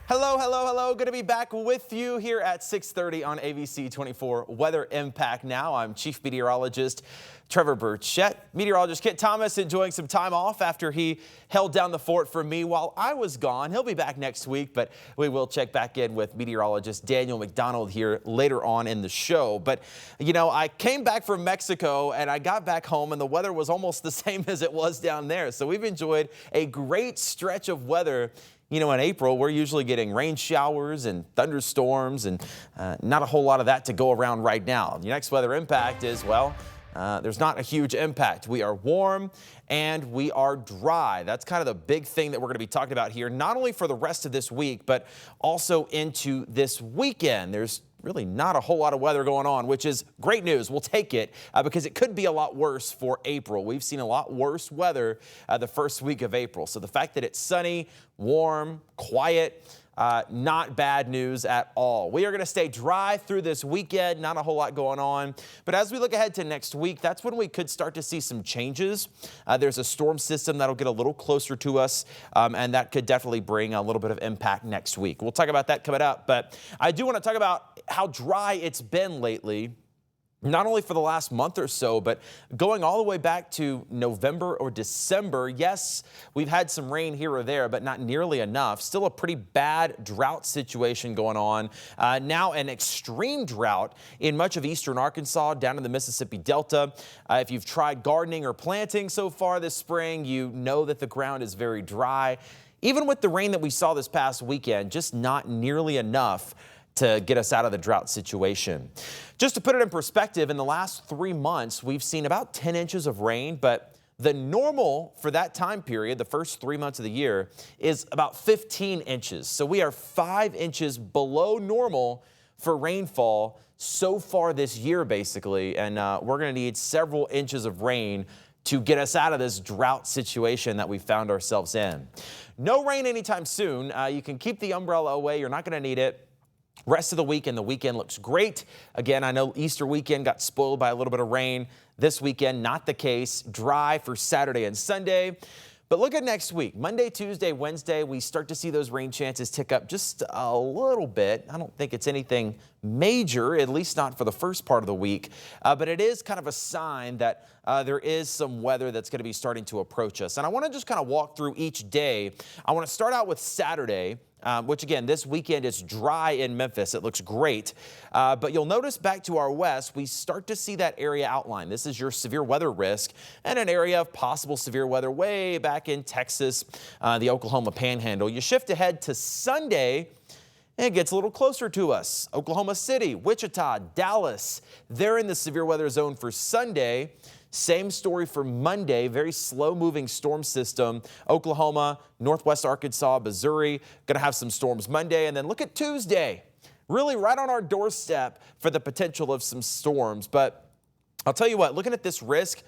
Hello, hello, hello. Good to be back with you here at 6:30 on ABC 24 Weather Impact Now. I'm Chief Meteorologist Trevor Burchett. Meteorologist Kit Thomas enjoying some time off after he held down the fort for me while I was gone. He'll be back next week, but we will check back in with meteorologist Daniel McDonald here later on in the show. But, you know, I came back from Mexico and I got back home and the weather was almost the same as it was down there. So we've enjoyed a great stretch of weather. You know, in April, we're usually getting rain showers and thunderstorms and not a whole lot of that to go around right now. The next weather impact is, well, there's not a huge impact. We are warm and we are dry. That's kind of the big thing that we're going to be talking about here, not only for the rest of this week, but also into this weekend. There's really not a whole lot of weather going on, which is great news. We'll take it because it could be a lot worse for April. We've seen a lot worse weather the first week of April. So the fact that it's sunny, warm, quiet, not bad news at all. We are going to stay dry through this weekend, not a whole lot going on. But as we look ahead to next week, that's when we could start to see some changes. There's a storm system that'll get a little closer to us, and that could definitely bring a little bit of impact next week. We'll talk about that coming up, but I do want to talk about how dry it's been lately. Not only for the last month or so, but going all the way back to November or December. Yes, we've had some rain here or there, but not nearly enough. Still a pretty bad drought situation going on. Now an extreme drought in much of eastern Arkansas, down in the Mississippi Delta. If you've tried gardening or planting so far this spring, you know that the ground is very dry. Even with the rain that we saw this past weekend, just not nearly enough to get us out of the drought situation. Just to put it in perspective, in the last 3 months, we've seen about 10 inches of rain, but the normal for that time period, the first 3 months of the year, is about 15 inches. So we are 5 inches below normal for rainfall so far this year, basically, and we're going to need several inches of rain to get us out of this drought situation that we found ourselves in. No rain anytime soon. You can keep the umbrella away. You're not going to need it. Rest of the week and the weekend looks great. Again, I know Easter weekend got spoiled by a little bit of rain. This weekend, not the case. Dry for Saturday and Sunday. But look at next week. Monday, Tuesday, Wednesday, we start to see those rain chances tick up just a little bit. I don't think it's anything major, at least not for the first part of the week. But it is kind of a sign that there is some weather that's going to be starting to approach us. And I want to just kind of walk through each day. I want to start out with Saturday. Which again, this weekend is dry in Memphis. It looks great. But you'll notice back to our west, we start to see that area outline. This is your severe weather risk and an area of possible severe weather way back in Texas, the Oklahoma Panhandle. You shift ahead to Sunday, and it gets a little closer to us. Oklahoma City, Wichita, Dallas, they're in the severe weather zone for Sunday. Same story for Monday, very slow-moving storm system. Oklahoma, northwest Arkansas, Missouri, going to have some storms Monday. And then look at Tuesday, really right on our doorstep for the potential of some storms. But I'll tell you what, looking at this risk,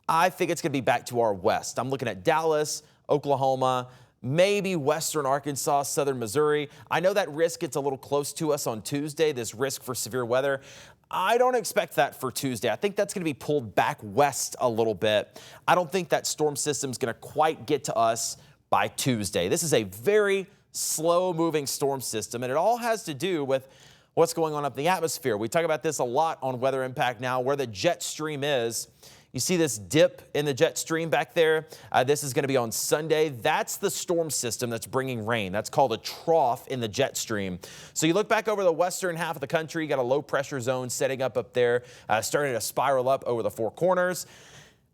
I think it's going to be back to our west. I'm looking at Dallas, Oklahoma, maybe western Arkansas, southern Missouri. I know that risk gets a little close to us on Tuesday, this risk for severe weather. I don't expect that for Tuesday. I think that's going to be pulled back west a little bit. I don't think that storm system is going to quite get to us by Tuesday. This is a very slow-moving storm system, and it all has to do with what's going on up in the atmosphere. We talk about this a lot on Weather Impact Now, where the jet stream is. You see this dip in the jet stream back there? This is going to be on Sunday. That's the storm system that's bringing rain. That's called a trough in the jet stream. So you look back over the western half of the country, you got a low pressure zone setting up there, starting to spiral up over the Four Corners.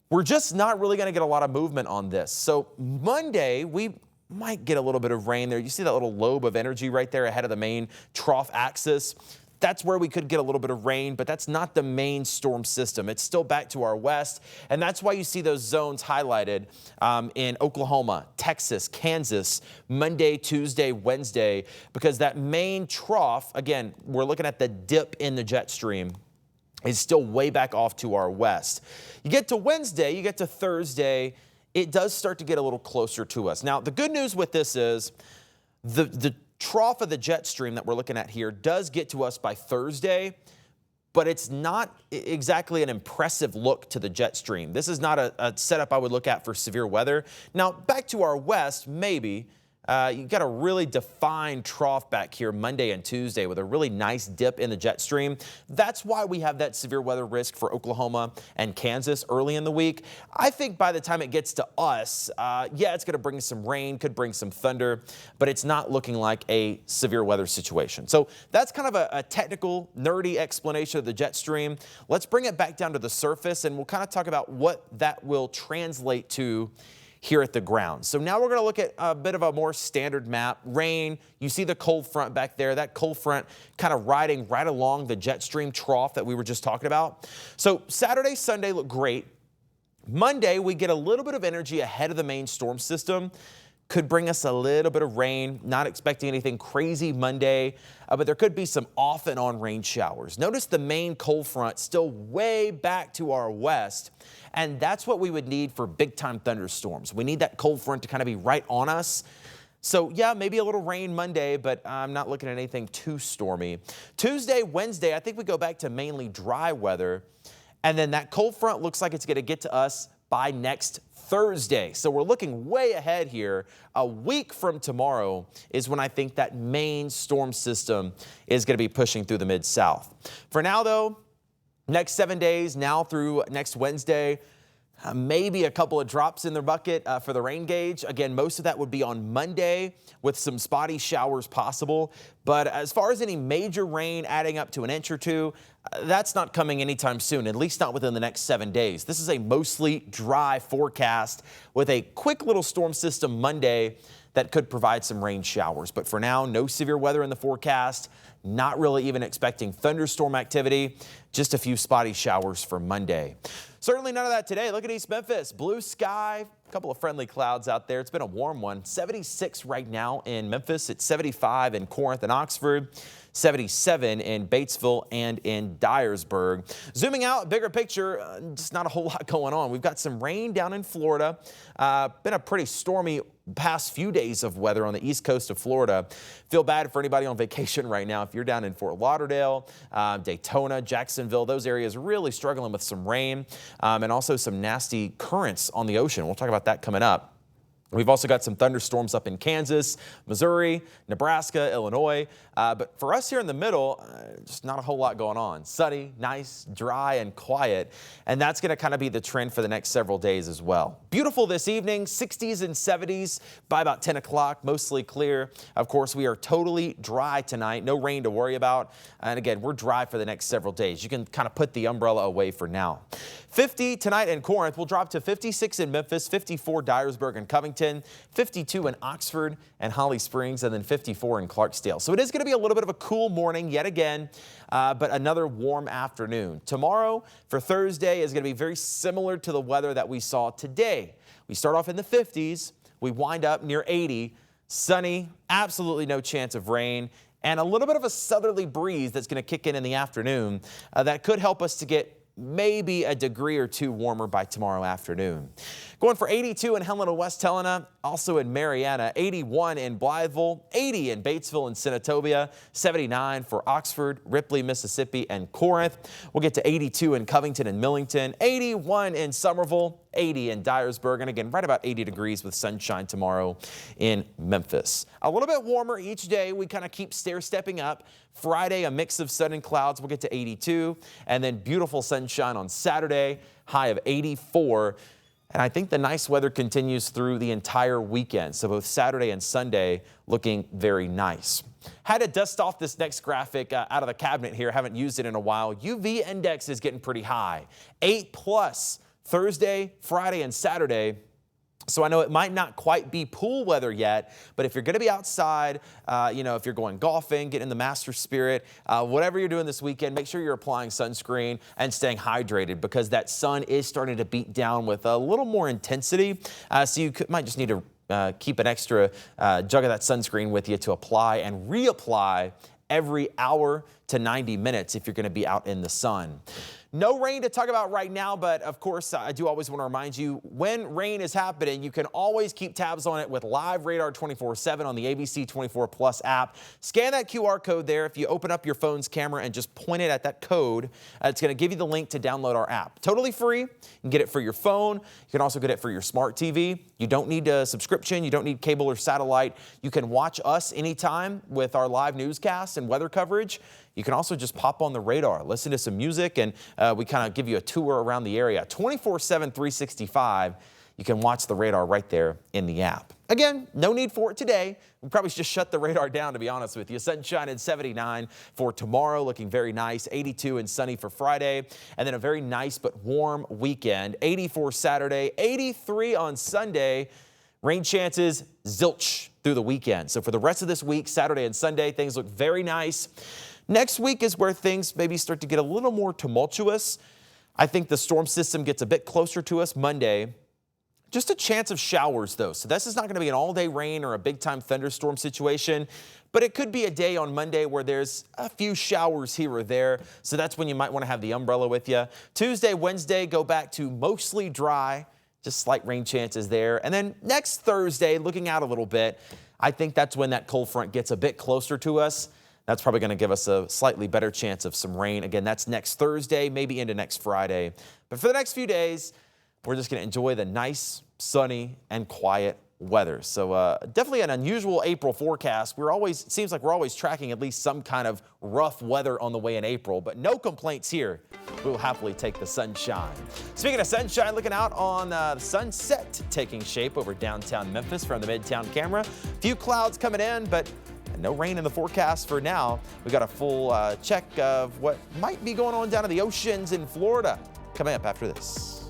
We're just not really going to get a lot of movement on this. So Monday, we might get a little bit of rain there. You see that little lobe of energy right there ahead of the main trough axis? That's where we could get a little bit of rain, but that's not the main storm system. It's still back to our west, and that's why you see those zones highlighted in Oklahoma, Texas, Kansas, Monday, Tuesday, Wednesday, because that main trough, again, we're looking at the dip in the jet stream, is still way back off to our west. You get to Wednesday, you get to Thursday, it does start to get a little closer to us. Now, the good news with this is the trough of the jet stream that we're looking at here does get to us by Thursday, but it's not exactly an impressive look to the jet stream. This is not a setup I would look at for severe weather. Now, back to our west, maybe, You got a really defined trough back here Monday and Tuesday with a really nice dip in the jet stream. That's why we have that severe weather risk for Oklahoma and Kansas early in the week. I think by the time it gets to us, yeah, it's going to bring some rain, could bring some thunder, but it's not looking like a severe weather situation. So that's kind of a technical, nerdy explanation of the jet stream. Let's bring it back down to the surface, and we'll kind of talk about what that will translate to here at the ground. So now we're going to look at a bit of a more standard map. Rain, you see the cold front back there. That cold front kind of riding right along the jet stream trough that we were just talking about. So Saturday, Sunday look great. Monday, we get a little bit of energy ahead of the main storm system. Could bring us a little bit of rain. Not expecting anything crazy Monday, but there could be some off and on rain showers. Notice the main cold front still way back to our west, and that's what we would need for big time thunderstorms. We need that cold front to kind of be right on us. So yeah, maybe a little rain Monday, but I'm not looking at anything too stormy. Tuesday, Wednesday, I think we go back to mainly dry weather, and then that cold front looks like it's going to get to us by next Thursday. So we're looking way ahead here. A week from tomorrow is when I think that main storm system is going to be pushing through the Mid-South. For now, though, next 7 days, now through next Wednesday, maybe a couple of drops in the bucket for the rain gauge. Again, most of that would be on Monday with some spotty showers possible. But as far as any major rain adding up to an inch or two, that's not coming anytime soon, at least not within the next 7 days. This is a mostly dry forecast with a quick little storm system Monday that could provide some rain showers. But for now, no severe weather in the forecast. Not really even expecting thunderstorm activity. Just a few spotty showers for Monday. Certainly none of that today. Look at East Memphis. Blue sky, a couple of friendly clouds out there. It's been a warm one. 76 right now in Memphis. It's 75 in Corinth and Oxford. 77 in Batesville and in Dyersburg. Zooming out, bigger picture, just not a whole lot going on. We've got some rain down in Florida. Been a pretty stormy past few days of weather on the east coast of Florida. Feel bad for anybody on vacation right now. If you're down in Fort Lauderdale, Daytona, Jacksonville, those areas really struggling with some rain and also some nasty currents on the ocean. We'll talk about that coming up. We've also got some thunderstorms up in Kansas, Missouri, Nebraska, Illinois. But for us here in the middle, just not a whole lot going on. Sunny, nice, dry, and quiet. And that's going to kind of be the trend for the next several days as well. Beautiful this evening, 60s and 70s by about 10 o'clock, mostly clear. Of course, we are totally dry tonight. No rain to worry about. And again, we're dry for the next several days. You can kind of put the umbrella away for now. 50 tonight in Corinth. We'll drop to 56 in Memphis, 54 Dyersburg and Covington, 52 in Oxford and Holly Springs, and then 54 in Clarksdale. So it is going to be a little bit of a cool morning yet again, but another warm afternoon. Tomorrow for Thursday is going to be very similar to the weather that we saw today. We start off in the 50s. We wind up near 80. Sunny, absolutely no chance of rain, and a little bit of a southerly breeze that's going to kick in the afternoon that could help us to get maybe a degree or two warmer by tomorrow afternoon. Going for 82 in Helena, West Helena, also in Mariana, 81 in Blytheville, 80 in Batesville and Senatobia, 79 for Oxford, Ripley, Mississippi, and Corinth. We'll get to 82 in Covington and Millington, 81 in Somerville, 80 in Dyersburg, and again, right about 80 degrees with sunshine tomorrow in Memphis. A little bit warmer each day. We kind of keep stair-stepping up. Friday, a mix of sun and clouds. We'll get to 82, and then beautiful sunshine on Saturday, high of 84. And I think the nice weather continues through the entire weekend. So both Saturday and Sunday looking very nice. Had to dust off this next graphic out of the cabinet here. Haven't used it in a while. UV index is getting pretty high. 8+ Thursday, Friday, and Saturday. So I know it might not quite be pool weather yet, but if you're going to be outside, if you're going golfing, get in the master spirit, whatever you're doing this weekend, make sure you're applying sunscreen and staying hydrated because that sun is starting to beat down with a little more intensity. So you might just need to keep an extra jug of that sunscreen with you to apply and reapply every hour to to 90 minutes if you're going to be out in the sun. No rain to talk about right now, but of course, I do always want to remind you when rain is happening, you can always keep tabs on it with live radar 24/7 on the ABC 24 Plus app. Scan that QR code there. If you open up your phone's camera and just point it at that code, it's going to give you the link to download our app. Totally free. You can get it for your phone. You can also get it for your smart TV. You don't need a subscription. You don't need cable or satellite. You can watch us anytime with our live newscasts and weather coverage. You can also just pop on the radar, listen to some music, and we kind of give you a tour around the area. 24/7, 365, you can watch the radar right there in the app. Again, no need for it today. We probably should just shut the radar down, to be honest with you. Sunshine and 79 for tomorrow, looking very nice. 82 and sunny for Friday, and then a very nice but warm weekend. 84 Saturday, 83 on Sunday. Rain chances, zilch through the weekend. So for the rest of this week, Saturday and Sunday, things look very nice. Next week is where things maybe start to get a little more tumultuous. I think the storm system gets a bit closer to us Monday. Just a chance of showers, though. So this is not going to be an all-day rain or a big-time thunderstorm situation, but it could be a day on Monday where there's a few showers here or there. So that's when you might want to have the umbrella with you. Tuesday, Wednesday, go back to mostly dry. Just slight rain chances there. And then next Thursday, looking out a little bit, I think that's when that cold front gets a bit closer to us. That's probably going to give us a slightly better chance of some rain. Again, that's next Thursday, maybe into next Friday. But for the next few days, we're just going to enjoy the nice, sunny, and quiet weather. So definitely an unusual April forecast. It seems like we're always tracking at least some kind of rough weather on the way in April, but no complaints here. We will happily take the sunshine. Speaking of sunshine, looking out on the sunset taking shape over downtown Memphis from the Midtown camera. A few clouds coming in, but no rain in the forecast for now. We got a full check of what might be going on down in the oceans in Florida coming up after this.